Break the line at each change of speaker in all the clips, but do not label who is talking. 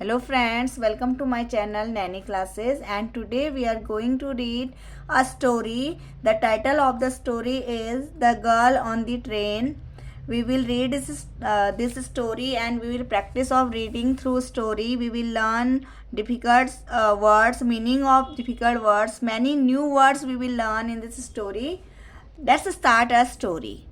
Hello friends, welcome to my channel Nanny Classes, and today we are going to read a story. The title of the story is The Girl on the Train. We will read this story and we will practice of reading through story. We will learn difficult words, meaning of difficult words, many new words we will learn in this story. Let's start a story.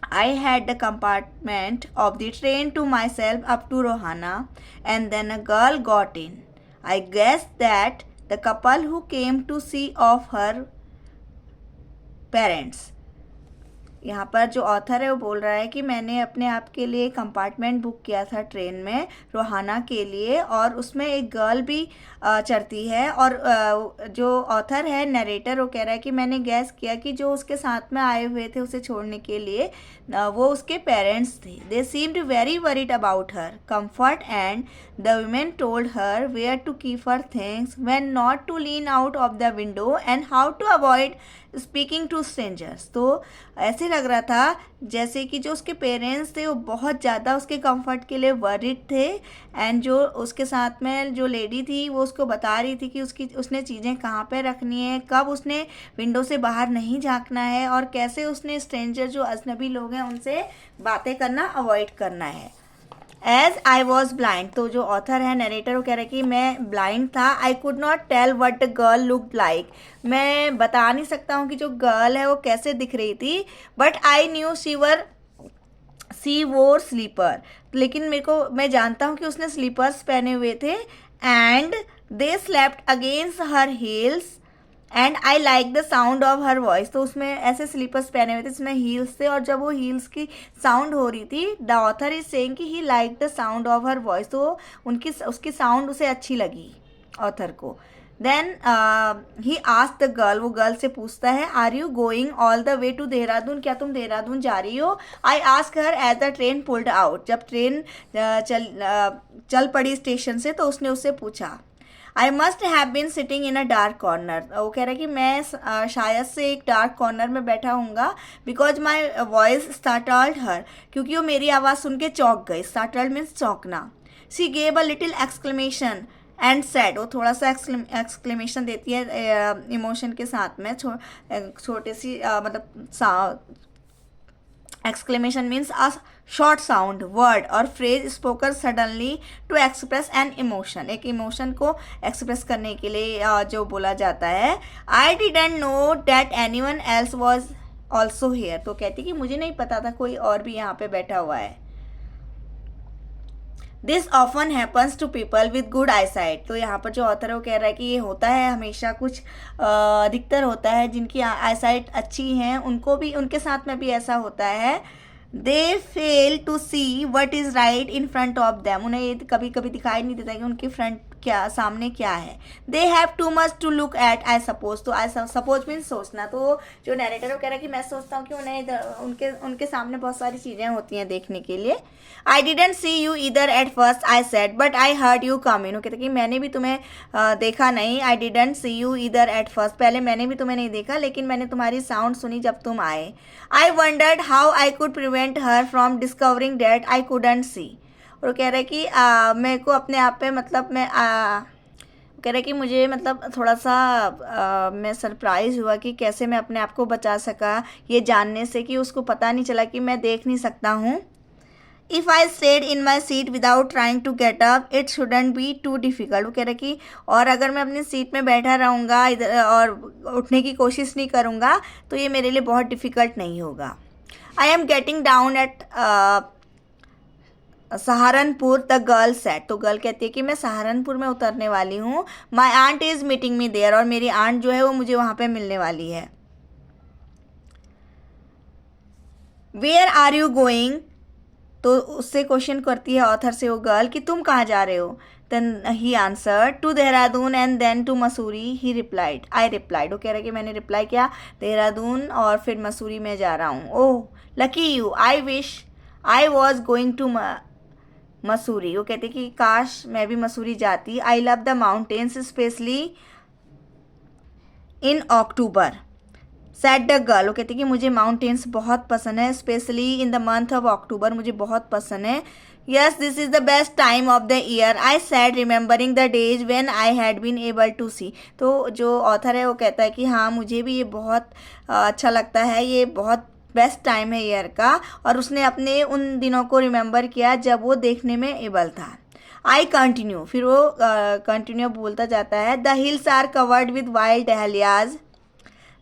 I had the compartment of the train to myself up to Rohana, and then a girl got in. I guessed that the couple who came to see off her parents. यहाँ पर जो author है वो बोल रहा है कि मैंने अपने आप के लिए कंपार्टमेंट बुक किया था ट्रेन में रोहाना के लिए, और उसमें एक गर्ल भी चढ़ती है। और जो ऑथर है नरेटर वो कह रहा है कि मैंने गैस किया कि जो उसके साथ में आए हुए थे उसे छोड़ने के लिए वो उसके पेरेंट्स थे। दे seemed very worried about her comfort and the women told her where to keep her things, when not to lean out of the window and how to avoid speaking to strangers. तो ऐसे लग रहा था जैसे कि जो उसके parents थे वो बहुत ज़्यादा उसके कंफर्ट के लिए वरिड थे, एंड जो उसके साथ में जो लेडी थी वो उसको बता रही थी कि उसने चीज़ें कहाँ पे रखनी है, कब उसने विंडो से बाहर नहीं झांकना है, और कैसे उसने स्ट्रेंजर जो अजनबी लोग हैं उनसे बातें करना अवॉइड करना है। एज आई वॉज ब्लाइंड, तो जो ऑथर है नरेटर वो कह रहा है कि मैं ब्लाइंड था। I could not tell what the girl look like, मैं बता नहीं सकता हूँ कि जो गर्ल है वो कैसे दिख रही थी। बट आई न्यू सी वोर स्लीपर, लेकिन मैं जानता हूँ कि उसने स्लीपर्स पहने हुए थे। And they slept against her heels and I like the sound of her voice, तो उसमें ऐसे स्लीपर्स पहने हुए थे जिसमें हील्स थे, और जब वो हील्स की साउंड हो रही थी द ऑथर इज सेइंग कि he like the sound of her voice, तो उसकी साउंड उसे अच्छी लगी ऑथर को। Then he asked the girl, वो गर्ल से पूछता है are you going all the way to Dehradun, क्या तुम देहरादून जा रही हो। I ask her as the train pulled out, जब ट्रेन चल पड़ी स्टेशन से तो उसने उससे पूछा। I must have been sitting in a dark corner, वो कह रहा है कि मैं शायद से एक डार्क कॉर्नर में बैठा हूँगा। Because my voice startled her, क्योंकि वो मेरी आवाज़ सुन के चौंक गई। स्टार्टल्ड मीन्स चौंकना। She gave a little exclamation and said, वो थोड़ा सा एक्सक्लेमेशन देती है इमोशन के साथ में, छोटे सी मतलब exclamation means a short sound word और phrase spoken suddenly to express an emotion, एक इमोशन को एक्सप्रेस करने के लिए जो बोला जाता है। I didn't know that anyone else was also here, तो कहती कि मुझे नहीं पता था कोई और भी यहाँ पे बैठा हुआ है। This often happens to people with good eyesight, तो यहाँ पर जो ऑथर है वो कह रहा है कि ये होता है हमेशा, कुछ अधिकतर होता है जिनकी आई साइट अच्छी हैं उनको भी, उनके साथ में भी ऐसा होता है। They fail to see what is right in front of them, उन्हें ये कभी कभी दिखाई नहीं देता कि उनके फ्रंट क्या सामने क्या है। They have too much to look at I suppose, तो आई सपोज मीन सोचना, तो जो नरेटर वो कह रहा है कि मैं सोचता हूँ कि उन्हें उनके सामने बहुत सारी चीज़ें होती हैं देखने के लिए। आई डिडेंट सी यू इधर at first I said but I heard you come in, वो कहते कि मैंने भी तुम्हें देखा नहीं। आई डिडेंट सी यू इधर एट फर्स्ट, पहले मैंने भी तुम्हें नहीं देखा लेकिन मैंने तुम्हारी साउंड सुनी जब तुम आए। आई wandered how I could prevent her from discovering that I couldn't see, और कह रहे कि मेरे को अपने आप पे मतलब कह रहे कि मुझे मतलब थोड़ा सा मैं सरप्राइज़ हुआ कि कैसे मैं अपने आप को बचा सका ये जानने से कि उसको पता नहीं चला कि मैं देख नहीं सकता हूँ। If I stayed in my seat without trying to get up it shouldn't be too difficult, वो कह रहे कि और अगर मैं अपनी सीट में बैठा रहूँगा इधर और उठने की कोशिश नहीं करूँगा तो ये मेरे लिए बहुत डिफ़िकल्ट नहीं होगा। I am getting down at Saharanpur the girl said, तो गर्ल कहती है कि मैं सहारनपुर में उतरने वाली हूँ। My aunt is meeting me there, और मेरी आंट जो है वो मुझे वहाँ पे मिलने वाली है। वेयर आर यू गोइंग, तो उससे क्वेश्चन करती है ऑथर से वो गर्ल कि तुम कहाँ जा रहे हो। Then he answer to Dehradun and then to Mussoorie, he replied I replied, वो कह रहा है कि मैंने रिप्लाई किया देहरादून और फिर मसूरी में जा रहा हूँ। Oh lucky you, I wish I was going to Mussoorie, वो कहते कि काश मैं भी मसूरी जाती। I love the mountains specially in October said the girl, वो कहती कि मुझे माउंटेन्स बहुत पसंद है, specially in the month of October, मुझे बहुत पसंद है Yes, this is the best time of the year, I said, remembering the days when I had been able to see. तो जो ऑथर है वो कहता है कि हाँ मुझे भी ये बहुत अच्छा लगता है, ये बहुत बेस्ट टाइम है ईयर का, और उसने अपने उन दिनों को रिमेंबर किया जब वो देखने में एबल था. आई कंटिन्यू, फिर वो कंटिन्यू बोलता जाता है. The hills are covered with wild dahlias,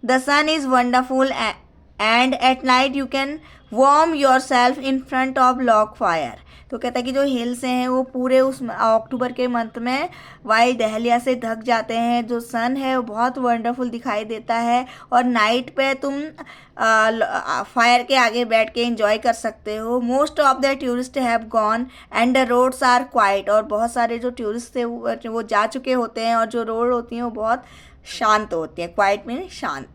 the sun is wonderful and at night you can warm yourself in front of log fire. तो कहता है कि जो हिल्स हैं वो पूरे उस अक्टूबर के मंथ में वाइल्ड डहलिया से ढक जाते हैं. जो सन है वो बहुत वंडरफुल दिखाई देता है, और नाइट पे तुम फायर के आगे बैठ के एंजॉय कर सकते हो. Most of the tourist have gone and the roads are quiet. और बहुत सारे जो टूरिस्ट थे वो जा चुके होते हैं, और जो रोड होती हैं वो बहुत शांत होती हैं. क्वाइट मीन शांत.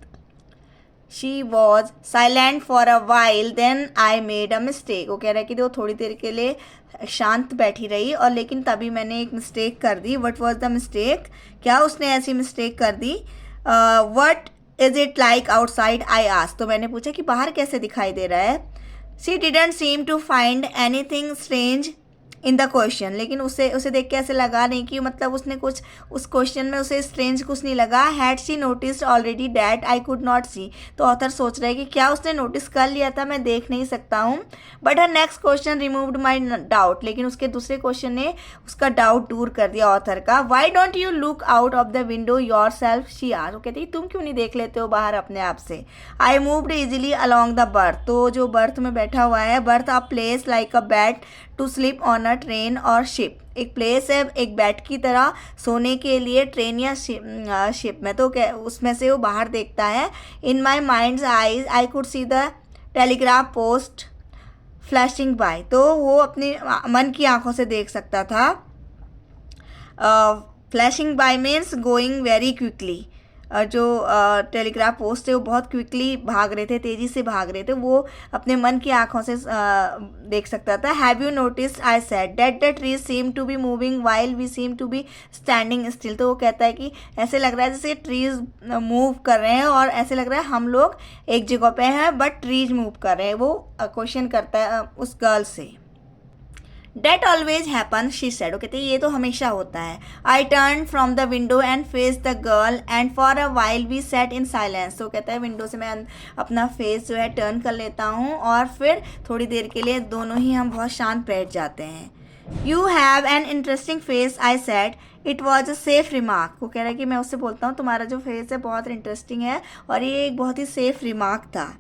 She was silent for a while, then I made a mistake. वो कह रहा है कि वो थोड़ी देर के लिए शांत बैठी रही, और लेकिन तभी मैंने एक मिस्टेक कर दी. What was the mistake? क्या उसने ऐसी मिस्टेक कर दी? What is it like outside? I asked. तो मैंने पूछा कि बाहर कैसे दिखाई दे रहा है. She didn't seem to find anything strange in the question. लेकिन उसे देख के ऐसे लगा नहीं कि मतलब उसने कुछ उस क्वेश्चन में उसे स्ट्रेंज कुछ नहीं लगा. Had she noticed already that I could not see. तो ऑथर सोच रहा है कि क्या उसने नोटिस कर लिया था, मैं देख नहीं सकता हूँ. But her next question removed my doubt. लेकिन उसके दूसरे क्वेश्चन ने उसका डाउट दूर कर दिया ऑथर का. Why don't you look out of the window yourself, she are. वो कहती है तुम क्यों नहीं देख लेते हो बाहर अपने आप से. I moved easily along the berth. तो जो बर्थ में बैठा हुआ है, berth a place like a bed to sleep on a train और शिप. एक प्लेस है एक बेड की तरह सोने के लिए ट्रेन या शिप में. तो उसमें से वो बाहर देखता है. In my mind's eyes I could see the telegraph post flashing by. तो वो अपने मन की आंखों से देख सकता था. Flashing bye means going very quickly. जो टेलीग्राफ पोस्ट थे वो बहुत क्विकली भाग रहे थे, तेज़ी से भाग रहे थे. वो अपने मन की आंखों से देख सकता था. Have you notice I said that the trees seem to be moving while we seem to be standing still. तो वो कहता है कि ऐसे लग रहा है जैसे ट्रीज मूव कर रहे हैं, और ऐसे लग रहा है हम लोग एक जगह पे हैं बट ट्रीज मूव कर रहे हैं. वो क्वेश्चन करता है उस गर्ल से. That always happens, she said. वो कहते हैं ये तो हमेशा होता है. I turned from the window and faced the girl and for a while we sat in silence. तो कहता है विंडो से मैं अपना फेस जो है टर्न कर लेता हूँ, और फिर थोड़ी देर के लिए दोनों ही हम बहुत शांत बैठ जाते हैं. You have an interesting face, I said. It was a safe remark. वो कह रहा है कि मैं उससे बोलता हूँ तुम्हारा जो फेस है बहुत इंटरेस्टिंग है, और ये एक बहुत ही सेफ रिमार्क था.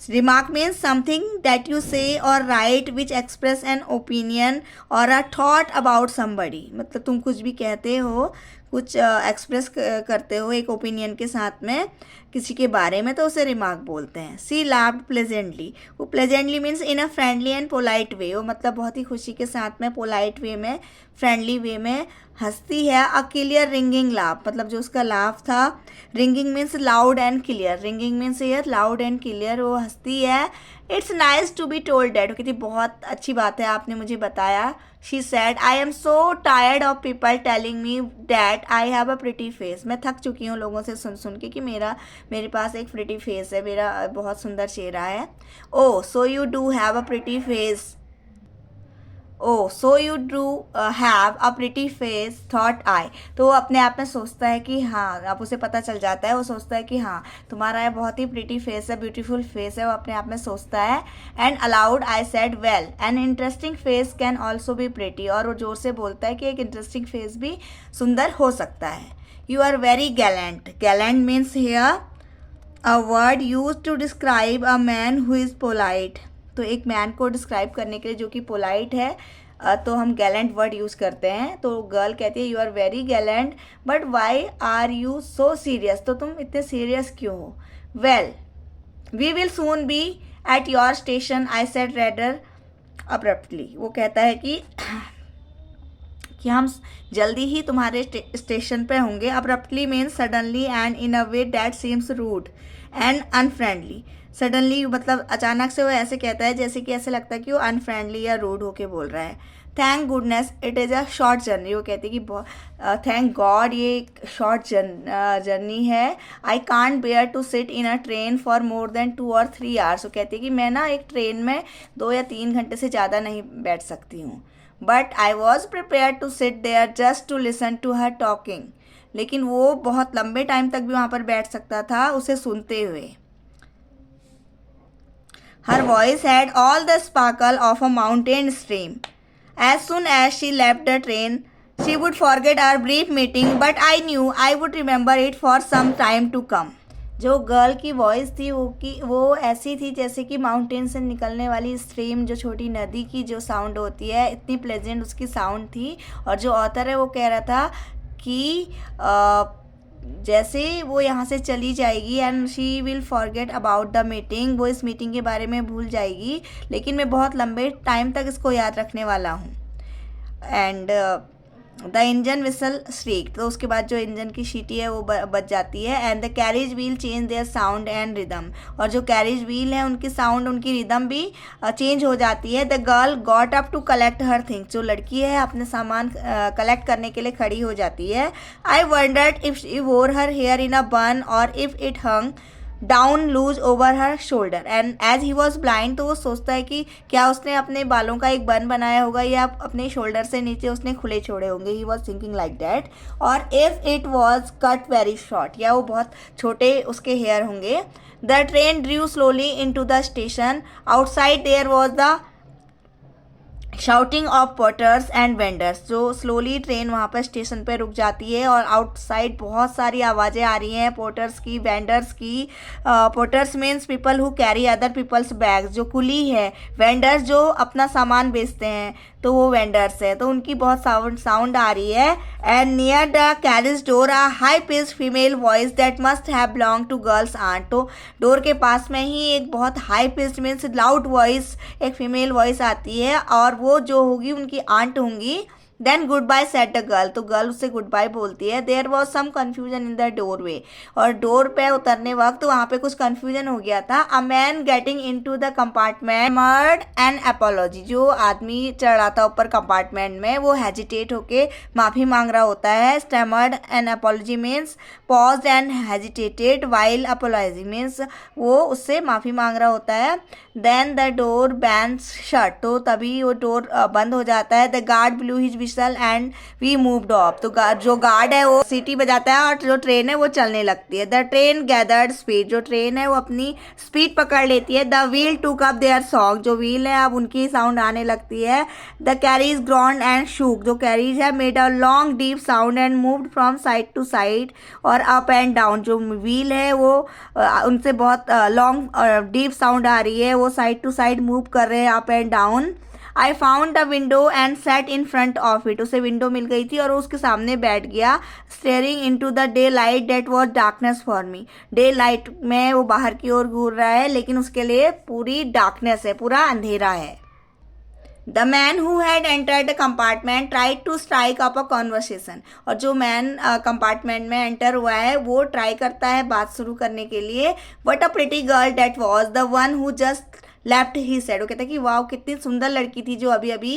Remark means something that you say or write which express an opinion or a thought about somebody. मतलब तुम कुछ भी कहते हो, कुछ एक्सप्रेस करते हो एक ओपिनियन के साथ में किसी के बारे में, तो उसे रिमार्क बोलते हैं. सी लाफ्ड प्लेजेंटली. वो pleasantly means in a friendly and polite way. वो मतलब बहुत ही खुशी के साथ में, पोलाइट वे में, फ्रेंडली वे में हंसती है. A clear ringing laugh. मतलब जो उसका लाफ था, ringing means loud and clear. Ringing means ear, loud and clear. वो हंसती है. It's nice to be told that. वो कहती बहुत अच्छी बात है आपने मुझे बताया. She said I am so tired of people telling me that I have a pretty face. मैं थक चुकी हूँ लोगों से सुन के कि मेरे पास एक प्रिटी फेस है, मेरा बहुत सुंदर चेहरा है. Oh so you do have a pretty face. Oh so you do have a pretty face thought I. तो वो अपने आप में सोचता है कि हाँ, अब उसे पता चल जाता है, वो सोचता है कि हाँ तुम्हारा ये बहुत ही प्रिटी फेस है, ब्यूटीफुल फेस है. वो अपने आप में सोचता है. And allowed I said well an interesting face can also be pretty. और वो जोर से बोलता है कि एक इंटरेस्टिंग फेस भी सुंदर हो सकता है. You are very gallant. Gallant means here a word use to describe a man who is polite. तो एक मैन को डिस्क्राइब करने के लिए जो कि पोलाइट है, तो हम गैलेंट वर्ड यूज़ करते हैं. तो गर्ल कहती है you are very gallant but why are you so serious. तो तुम इतने सीरियस क्यों हो. Well we will soon be at your station I said rather abruptly. वो कहता है कि हम जल्दी ही तुम्हारे स्टेशन पे होंगे. Abruptly means suddenly and in a way that seems rude and unfriendly. Suddenly मतलब अचानक से वो ऐसे कहता है जैसे कि ऐसे लगता है कि वो अनफ्रेंडली या रूड होके बोल रहा है. Thank goodness it is a short journey. वो कहती है कि थैंक गॉड ये एक शॉर्ट जर्नी है। I can't bear to sit in a train for more than 2 और 3 आवर्स। वो कहती है कि मैं ना एक ट्रेन में 2 या 3 घंटे से ज़्यादा नहीं बैठ सकती हूँ। But I was prepare to sit there just to listen to her talking. लेकिन वो बहुत लंबे टाइम तक भी वहाँ पर बैठ सकता था उसे सुनते हुए। Her voice had all the sparkle of a mountain stream. As soon as she left the train, she would forget our brief meeting, but I knew I would remember it for some time to come. जो girl की voice थी वो ऐसी थी जैसे कि mountain से निकलने वाली स्ट्रीम, जो छोटी नदी की जो साउंड होती है, इतनी प्लेजेंट उसकी साउंड थी। और जो ऑथर है वो कह रहा था कि जैसे वो यहाँ से चली जाएगी and she will forget about the meeting, वो इस मीटिंग के बारे में भूल जाएगी, लेकिन मैं बहुत लंबे टाइम तक इसको याद रखने वाला हूँ। And the engine whistle streak, तो उसके बाद जो इंजन की सीटी है वो बज जाती है। And the carriage wheel change their sound and rhythm, और जो कैरेज व्हील है उनकी साउंड, उनकी रिदम भी चेंज हो जाती है। The girl got up to collect her things, जो लड़की है अपने सामान कलेक्ट करने के लिए खड़ी हो जाती है। आई वंडर्ड इफ शी वोर her here in a bun और if it hung down loose over her shoulder and as he was blind, तो वो सोचता है कि क्या उसने अपने बालों का एक बन बनाया होगा या अपने शोल्डर से नीचे उसने खुले छोड़े होंगे। He was thinking like that. और if it was cut very short, या वो बहुत छोटे उसके हेयर होंगे। The train drew slowly into the station. Outside there was the shouting of porters and vendors, जो स्लोली ट्रेन वहाँ पर स्टेशन पे रुक जाती है और आउटसाइड बहुत सारी आवाज़ें आ रही हैं पोर्टर्स की, वेंडर्स की। Porters means people who carry other peoples bags, जो कुली है। वेंडर्स जो अपना सामान बेचते हैं, तो वो वेंडर्स है, तो उनकी बहुत साउंड आ रही है। And near the carriage door a high pitched female voice that must have belong to girl's aunt, तो डोर के पास में ही एक बहुत high pitched means loud voice, एक फीमेल वॉइस आती है और वो जो होगी उनकी आंट होंगी। Then goodbye said the girl, तो गर्ल उससे गुड बाय बोलती है। There was some confusion in the doorway, और डोर पे उतरने वक्त वहाँ पे कुछ कन्फ्यूजन हो गया था। A man getting into the compartment murmured an apology, जो आदमी चढ़ रहा था ऊपर कंपार्टमेंट में वो हेजिटेट होके माफ़ी मांग रहा होता है। Stammered an apology means paused and hesitated while apology means वो उससे माफ़ी मांग रहा होता है। Then the door banged shut, तो तभी वो डोर बंद हो जाता है। The guard blew his whistle and we moved off, तो जो गार्ड है वो सीटी बजाता है और जो ट्रेन है वो चलने लगती है। द ट्रेन गैदर्ड स्पीड, जो ट्रेन है वो अपनी स्पीड पकड़ लेती है। The wheel took up their song, जो व्हील है अब उनकी साउंड आने लगती है। The carriage groaned and shook, जो कैरीज है made a long deep sound and moved from side to side और अप एंड डाउन, जो व्हील है वो उनसे बहुत लॉन्ग डीप साउंड आ रही है, वो साइड टू साइड मूव कर रहे हैं up and down. I found the window and sat in front of it, उसे विंडो मिल गई थी और उसके सामने बैठ गया। Staring into the daylight that was darkness for me, daylight में वो बाहर की ओर घूर रहा है लेकिन उसके लिए पूरी डार्कनेस है, पूरा अंधेरा है। The man who had entered the compartment tried to strike up a conversation, और जो मैन कंपार्टमेंट में एंटर हुआ है वो ट्राई करता है बात शुरू करने के लिए। What a pretty girl that was the one who just left he said, वो कहता है कि वाह कितनी सुंदर लड़की थी जो अभी अभी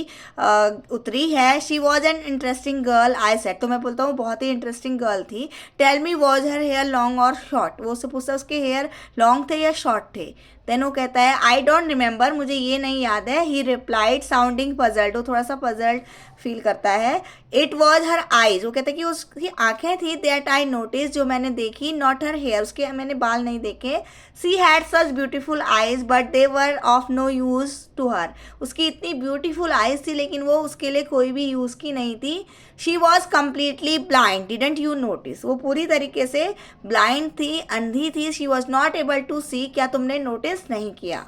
उतरी है। She was an interesting girl I said, तो मैं बोलता हूँ बहुत ही इंटरेस्टिंग गर्ल थी। Tell me was her hair long और शॉर्ट, वो उससे पूछता है उसके हेयर लॉन्ग थे या शॉर्ट थे। देन वो कहता है आई डोंट रिमेंबर, मुझे ये नहीं याद है। ही रिप्लाइड साउंडिंग पजल्ड, वो थोड़ा सा पजल्ड फील करता है। इट वॉज हर आईज, वो कहता है कि उसकी आंखें थी। दैट आई नोटिस, जो मैंने देखी। नॉट हर हेयर, उसके मैंने बाल नहीं देखे। She had such beautiful eyes but they were of no use to her, उसकी इतनी ब्यूटीफुल आईज थी लेकिन वो उसके लिए कोई भी यूज़ की नहीं थी। She was completely blind, didn't you notice, वो पूरी तरीके से ब्लाइंड थी, अंधी थी। She was not able to see, क्या तुमने नोटिस नहीं किया।